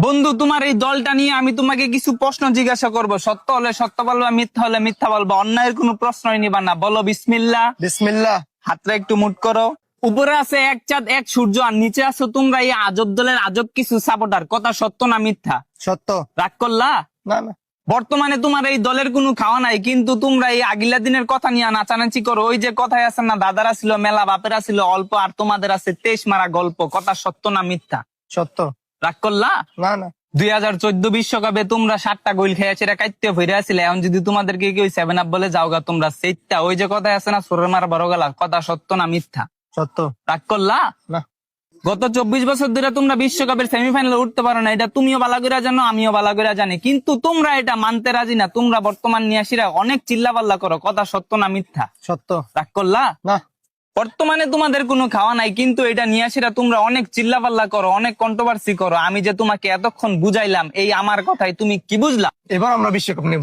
বন্ধু, তোমার এই দলটা নিয়ে আমি তোমাকে কিছু প্রশ্ন জিজ্ঞাসা করব। সত্য হলে সত্য বলবা, মিথ্যা হলে মিথ্যা বলবা। অন্যায়ের কোনো প্রশ্নই নিবা না। বলো বিসমিল্লাহ। বিসমিল্লাহ। হাতটা একটু মুট করো। উপরে আছে এক চাঁদ এক সূর্য, আর নিচে আছো তোমরা এই আজব দলের আজব কিছু সাপোর্টার। কথা সত্য না মিথ্যা? সত্য। রাগ করলা? না না। বর্তমানে তোমার এই দলের কোনো খাওয়া নাই, কিন্তু তোমরা এই আগিলা দিনের কথা নিয়ে নাচানাচি করো। ওই যে কথায় আছে না, দাদারা ছিল মেলা, বাপেরা ছিল অল্প, আর তোমাদের আছে 23 মারা গল্প। কথা সত্য না মিথ্যা? সত্য। রাগ করলা? না না। 2014 বিশ্বকাপে তোমরা 7টা গোল খেয়েছে, এটা কাইতে ফিরে আসলে। এখন যদি তোমাদেরকে কেউ 7 আপ বলে যাওগা, তোমরা সেইটা ওই যে কথা আছে না, সোরের মার বড় গলা। কথা সত্য না মিথ্যা? সত্য। রাগ করলা? না। গত 24 বছর ধরে তোমরা বিশ্বকাপের সেমিফাইনালে উঠতে পারো না, এটা তুমিও বালা করে জানো, আমিও বালা করে জানি, কিন্তু তোমরা এটা মানতে রাজি না। তোমরা বর্তমান নিয়াসীরা অনেক চিল্লাপাল্লা করো। কথা সত্য না মিথ্যা? সত্য। রাগ করলা? না। বর্তমানে তোমাদের কোনো খাওয়া নাই, কিন্তু এটা নিয়াসীরা তোমরা অনেক চিল্লাপাল্লা করো, অনেক কন্ট্রোভার্সি করো। আমি যে তোমাকে এতক্ষণ বুঝাইলাম, এই আমার কথাই তুমি কি বুঝলা? এবার আমরা বিশ্বকাপ নেব।